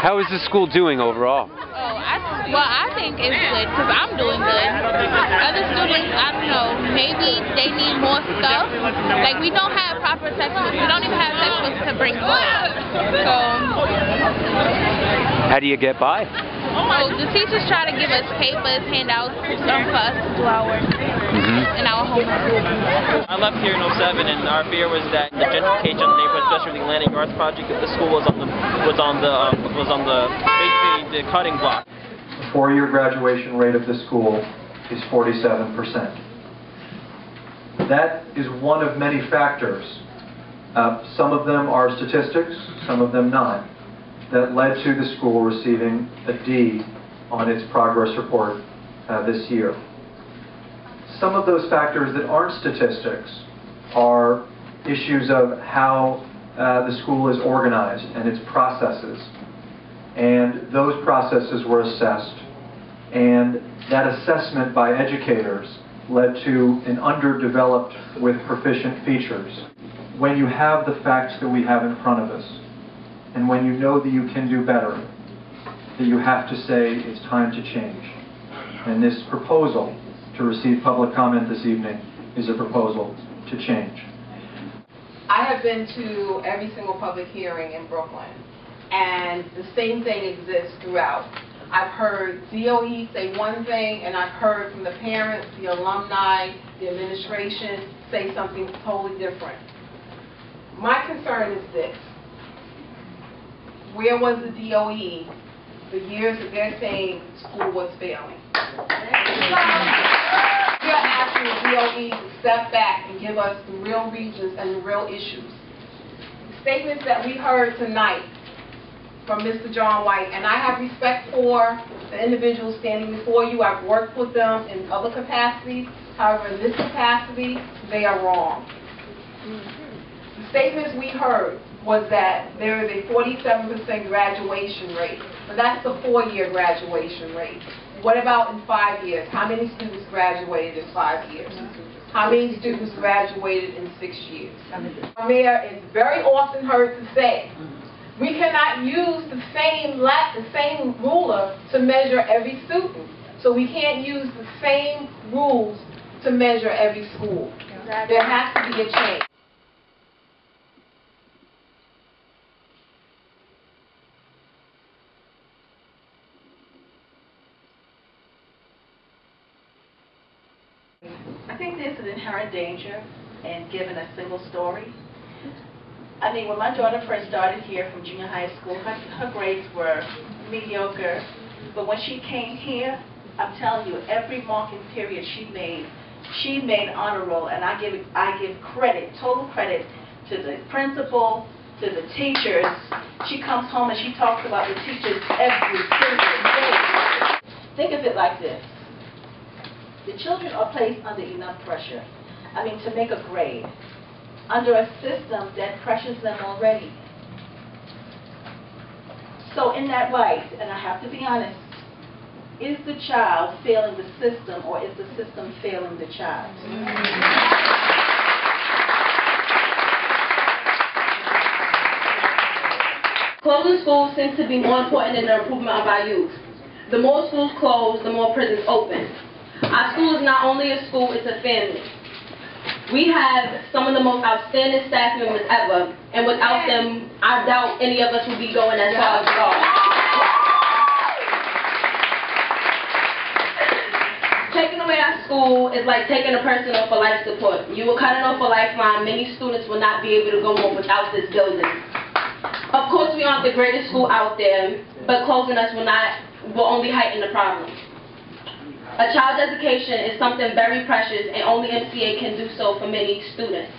How is the school doing overall? Well, I think it's good because I'm doing good. Other students, I don't know, maybe they need more stuff. Like, we don't have proper textbooks. We don't even have textbooks to bring home. So, how do you get by? Oh, the teachers try to give us papers, handouts, for us to do our work and our homework. I left here in '07, and our fear was that the gentrification of the neighborhood, especially the Landing Arts project, if the school was on the basically the cutting block. The four-year graduation rate of the school is 47%. That is one of many factors. Some of them are statistics, some of them not, that led to the school receiving a D on its progress report this year. Some of those factors that aren't statistics are issues of how the school is organized and its processes. And those processes were assessed, and that assessment by educators led to an underdeveloped with proficient features. When you have the facts that we have in front of us, and when you know that you can do better, that you have to say it's time to change. And this proposal to receive public comment this evening is a proposal to change. I have been to every single public hearing in Brooklyn, and the same thing exists throughout. I've heard DOE say one thing, and I've heard from the parents, the alumni, the administration say something totally different. My concern is this. Where was the DOE the years that they're saying school was failing? We are asking the DOE to step back and give us the real reasons and the real issues. The statements that we heard tonight from Mr. John White, and I have respect for the individuals standing before you. I've worked with them in other capacities. However, in this capacity, they are wrong. The statements we heard was that there is a 47% graduation rate, but that's the four-year graduation rate. What about in 5 years? How many students graduated in 5 years? How many students graduated in 6 years? Mayor is very often heard to say, we cannot use the same ruler to measure every student. So we can't use the same rules to measure every school. There has to be a change. I think there's an inherent danger in giving a single story. I mean, when my daughter first started here from junior high school, her grades were mediocre. But when she came here, I'm telling you, every marking period she made honor roll, and I give credit, total credit, to the principal, to the teachers. She comes home and she talks about the teachers every single day. Think of it like this. The children are placed under enough pressure, to make a grade, under a system that pressures them already. So in that light, and I have to be honest, is the child failing the system, or is the system failing the child? Closing schools seems to be more important than the improvement of our youth. The more schools close, the more prisons open. Our school is not only a school, it's a family. We have some of the most outstanding staff members ever, and without them, I doubt any of us would be going as far as we are. Taking away our school is like taking a person off of life support. You will cut it off a lifeline. Many students will not be able to go on without this building. Of course, we aren't the greatest school out there, but closing us will only heighten the problem. A child's education is something very precious, and only MCA can do so for many students.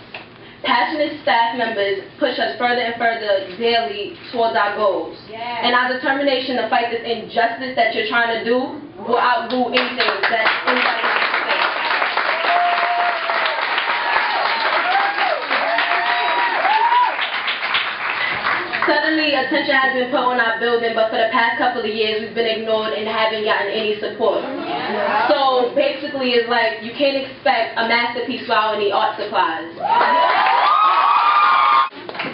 Passionate staff members push us further and further daily towards our goals. And our determination to fight this injustice that you're trying to do will outdo anything that anybody wants to say. Suddenly, attention has been put on our building, but for the past couple of years, we've been ignored and haven't gotten any support. So basically, it's like you can't expect a masterpiece without any art supplies.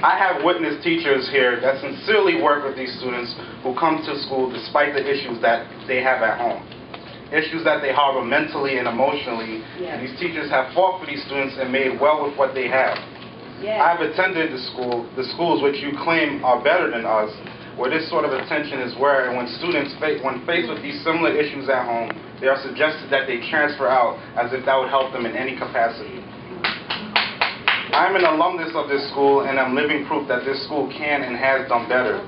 I have witnessed teachers here that sincerely work with these students who come to school despite the issues that they have at home. Issues that they harbor mentally and emotionally. Yeah. These teachers have fought for these students and made well with what they have. Yeah. I've attended the schools which you claim are better than us, where this sort of attention is rare, and when students, when faced with these similar issues at home, they are suggested that they transfer out as if that would help them in any capacity. I'm an alumnus of this school, and I'm living proof that this school can and has done better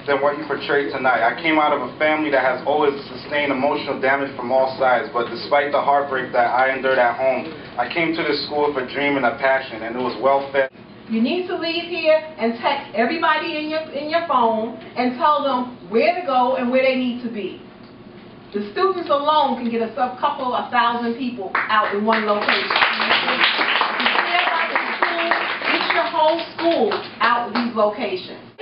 than what you portrayed tonight. I came out of a family that has always sustained emotional damage from all sides, but despite the heartbreak that I endured at home, I came to this school with a dream and a passion, and it was well fed. You need to leave here and text everybody in your phone and tell them where to go and where they need to be. The students alone can get a couple of thousand people out in one location. If you care about the school, get your whole school out of these locations.